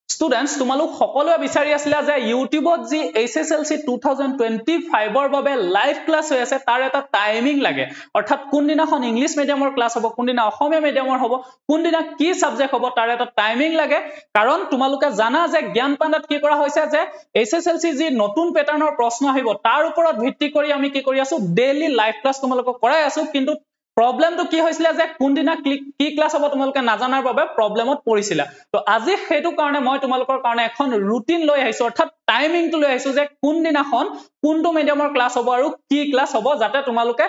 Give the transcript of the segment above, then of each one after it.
Students, তোমালোক সকলোৱে বিচাৰি আছিলা যে ইউটিউবত যি HSLC 2025 ৰ বাবে লাইভ ক্লাছ হৈ আছে তাৰ এটা টাইমিং লাগে অৰ্থাৎ কোন দিনাখন ইংলিশ মিডিয়ামৰ ক্লাছ হ'ব কোন দিনা অসমীয়া মিডিয়ামৰ হ'ব কোন দিনা কি সাবজেক্ট হ'ব তাৰ এটা টাইমিং লাগে কাৰণ তোমালোকে জানা যে জ্ঞান পাণ্ডাত কি কৰা হৈছে যে HSLC যি নতুন প্যাটাৰ্ণৰ প্ৰশ্ন আহিব তাৰ ওপৰত ভিত্তি কৰি আমি কি কৰি আছো ডেইলি লাইভ ক্লাছ তোমালোকক কৰাই আছো কিন্তু प्रॉब्लम तो কি হৈছিল যে কোনদিনা কি ক্লাস হ'ব তোমালোকে নাজানাৰ বাবে প্ৰবলেমত পৰিছিলা তো আজি হেতু কাৰণে মই তোমালোকৰ কাৰণে এখন ৰুটিন লৈ আহিছো অৰ্থাৎ টাইমিং টো লৈ আহিছো যে কোনদিনাখন কোনটো মিডিয়ামৰ ক্লাস হ'ব আৰু কি ক্লাস হ'ব যাতে তোমালোকে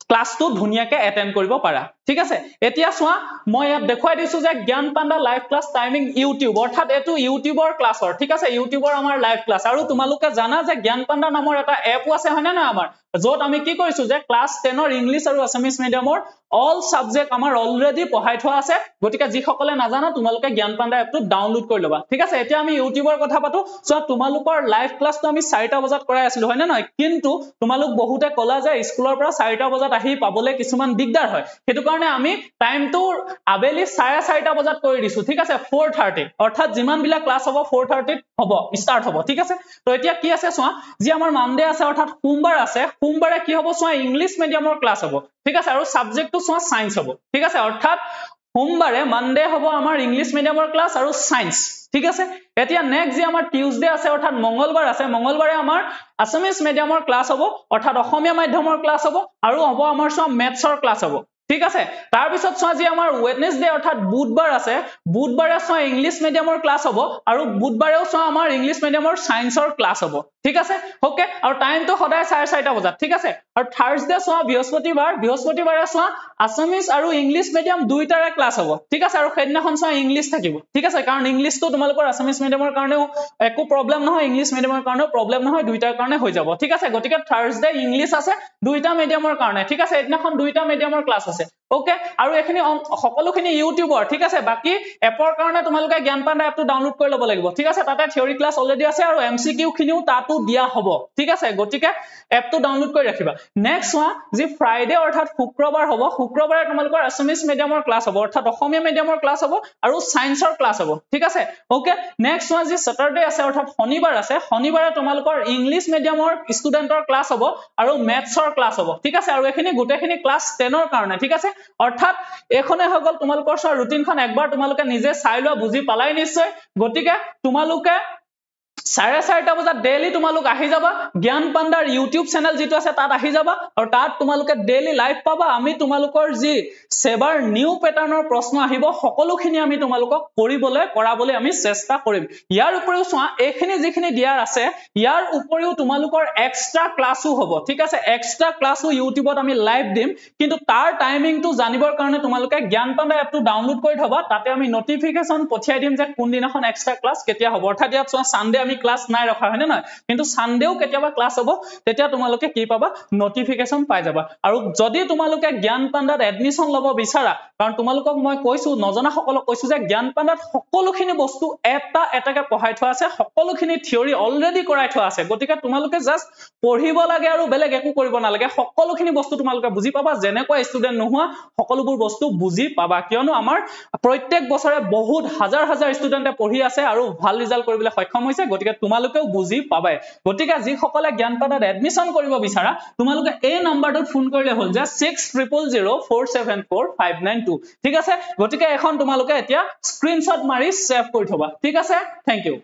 ক্লাস তো ধুনিয়াকে এটেন্ড কৰিব পাৰা ঠিক আছে এতিয়া সোৱা মই ইয়াত দেখুৱাই দিছো যে জ্ঞান panda live class timing YouTube অৰ্থাৎ এটো ইউটিউবৰ ক্লাছৰ ঠিক আছে ইউটিউবৰ আমাৰ লাইভ ক্লাস আৰু তোমালোকে জানা যে জ্ঞান পাণ্ডা নামৰ এটা এপ আছে হয়নে না আমাৰ যত আমি কি কৰিছো যে ক্লাস 10 ৰ ইংলিশ আৰু আসামিজ মিডিয়ামৰ অল সাবজেক্ট আমাৰ অলৰেডি পঢ়াই থোৱা আছে গতিকে যি সকলে নাজানা তোমালোকে জ্ঞান পাণ্ডা এপটো ডাউনলোড কৰি লবা ঠিক আছে এতিয়া আমি ইউটিউবৰ কথা পাতো সো তোমালোকৰ লাইভ ক্লাসটো আমি 4টা বজাত কৰাই আছিল হয়নে নহয় কিন্তু তোমালোক বহুতে কলা যে স্কুলৰ পৰা 4টা বজাত আহি পাবলে কিছুমান দিগদাৰ হয় হেতু কাৰণে আমি টাইমটো আবেলি 4:30 বজাত কৰি দিছো ঠিক আছে 4:30 অৰ্থাৎ যিমান বিলা ক্লাস হ'ব 4:30 হ'ব স্টাৰ্ট হ'ব ঠিক আছে তো এতিয়া কি আছে সোৱা যি আমাৰ মানডে আছে অৰ্থাৎ সোমবাৰ আছে সোমবাৰে কি হ'ব সোৱা ইংলিশ মিডিয়ামৰ ক্লাস হ'ব ঠিক আছে আৰু সাবজেক্টটো সোৱা সায়েন্স হ'ব ঠিক আছে অৰ্থাৎ সোমবাৰে মানডে হ'ব আমাৰ ইংলিশ মিডিয়ামৰ ক্লাস আৰু সায়েন্স ঠিক আছে এতিয়া নেক্সট যে আমাৰ টিউজডে আছে অৰ্থাৎ মঙ্গলবাৰ আছে মঙ্গলবাৰে আমাৰ আসামিজ মিডিয়ামৰ ক্লাস হ'ব অৰ্থাৎ অসমীয়া মাধ্যমৰ ক্লাস হ'ব আৰু হ'ব আমাৰ সোৱা মেথছৰ ক্লাস হ'ব ঠিক আছে তাৰ পিছত সোৱা যি আমাৰ ওয়েডনেসডে অৰ্থাৎ বুধবাৰ আছে বুধবাৰে সোৱা ইংলিশ মিডিয়ামৰ ক্লাস হ'ব আৰু বুধবাৰেও সোৱা আমাৰ ইংলিশ মিডিয়ামৰ সায়েন্সৰ ক্লাস হ'ব ঠিক আছে ওকে আৰু টাইমটো সদায় 4:30 বজাত ঠিক আছে আৰু থাৰ্সডে সোৱা বৃহস্পতিবাৰে সোৱা আসামিজ আৰু ইংলিশ মিডিয়াম দুইটাৰে ক্লাস হ'ব ঠিক আছে আৰু সেইদিনাখন সোৱা ইংলিশ থাকিব ঠিক আছে কাৰণ ইংলিশটো তোমালোকৰ আসামিজ মিডিয়ামৰ কাৰণেও একো প্ৰবলেম নহয় ইংলিশ মিডিয়ামৰ কাৰণেও প্ৰবলেম নহয় দুইটাৰ কাৰণে হৈ যাব ঠিক আছে গতিকে থাৰ্সডে ইংলিশ আছে দুইটা মিডিয়ামৰ কাৰণে ঠিক আছে এদিনাখন দুইটা মিডিয়ামৰ ক্লাস আছে ওকে আৰু এখিনি সকলোখিনি ইউটিউবৰ ঠিক আছে বাকি এপৰ কাৰণে তোমালোকে জ্ঞান পাণ্ডা এপটো ডাউনলোড কৰি ল'ব লাগিব ঠিক আছে তাতে থিওৰি ক্লাস অলৰেডি আছে আৰু এমসিকিউ খিনিও তাতো দিয়া হ'ব ঠিক আছে গতিকে এপটো ডাউনলোড কৰি ৰাখিবা নেক্সট ওয়া যি ফ্ৰাইডে অৰ্থাৎ শুক্ৰবাৰ হ'ব শুক্ৰবাৰে তোমালোকৰ আসামিজ মিডিয়ামৰ ক্লাস হ'ব অৰ্থাৎ অসমীয়া মিডিয়ামৰ ক্লাস হ'ব আৰু সায়েন্সৰ ক্লাস হ'ব ঠিক আছে ওকে নেক্সট ওয়া যি স্যাটাৰডে আছে অৰ্থাৎ শনিবাৰ আছে শনিবাৰে তোমালোকৰ ইংলিশ মিডিয়ামৰ ষ্টুডেন্টৰ ক্লাস হ'ব আৰু মেথছৰ ক্লাস হ'ব ঠিক আছে আৰু এখিনি গুটেখিনি ক্লাস 10 ৰ কাৰণে ঠিক আছে অৰ্থাৎ এখনে হগল তোমালোকৰ সৰ ৰুটিনখন একবাৰ তোমালোকে নিজে চাই লোৱা বুজি পালাই নিশ্চয় গতিকে তোমালোকে 4:30 বজাত ডেইলি তোমালোক আহি যাবা জ্ঞান পাণ্ডাৰ ইউটিউব চেনেল যেটো আছে তাত আহি যাবা আৰু তাত তোমালোকে ডেইলি লাইভ পাবা আমি তোমালোকৰ যি সেবাৰ নিউ প্যাটাৰ্ণৰ প্ৰশ্ন আহিব সকলোখিনি আমি তোমালোকক কৰাবলৈ আমি চেষ্টা কৰিম ইয়াৰ উপৰিও সোৱা এখিনি যিখিনি দিয়াৰ আছে ইয়াৰ উপৰিও তোমালোকৰ এক্সট্ৰা ক্লাসও হ'ব ঠিক আছে এক্সট্ৰা ক্লাসও ইউটিউবত আমি লাইভ দিম কিন্তু তাৰ টাইমিংটো জানিবৰ কাৰণে তোমালোকে জ্ঞান পাণ্ডা এপটো ডাউনলোড কৰি থবা তাতে আমি নটিফিকেশন পঠিয়াই দিম যে কোন দিনাখন এক্সট্ৰা ক্লাস কেতিয়া হ'ব অৰ্থাৎ ইয়াত সোৱা সানডে আমি ক্লাস নাই ৰখা হয়নে নহয় কিন্তু সানডেও কেতিয়াবা ক্লাস হ'ব তেতিয়া তোমালোকে কি পাবা নটিফিকেশন পাই যাবা আৰু যদি তোমালোকে জ্ঞান পাণ্ডাত এডমিশন লব বিচাৰা কাৰণ তোমালোকক মই কৈছো নজনা সকলক কৈছো যে জ্ঞান পাণ্ডাত সকলোখিনি বস্তু এটাকে পঢ়াই থোৱা আছে সকলোখিনি থিওৰি অলৰেডি কৰাই থোৱা আছে গতিকে তোমালোকে জাস্ট পঢ়িব লাগে আৰু বেলেগ একো কৰিব নালাগে সকলোখিনি বস্তু তোমালোকে বুজি পাবা যেনেকৈ ষ্টুডেন্ট নোহোৱা সকলোবোৰ বস্তু বুজি পাবা কিয়নো আমাৰ প্ৰত্যেক বছৰে বহুত হাজাৰ ষ্টুডেন্টে পঢ়ি আছে আৰু ভাল ৰিজাল্ট কৰিবলৈ সক্ষম হৈছে গতিকে তোমালোকেও বুজি পাবাই গতিকে যি সকলে জ্ঞান পাণ্ডাত এডমিশন কৰিব বিচাৰা তোমালোকে এই নাম্বাৰটোত ফোন কৰিলে হ'ল যে 6000474592 ঠিক আছে গতিকে এখন তোমালোকে এতিয়া স্ক্ৰিনশ্বট মাৰি সেভ কৰি থবা ঠিক আছে থ্যাংক ইউ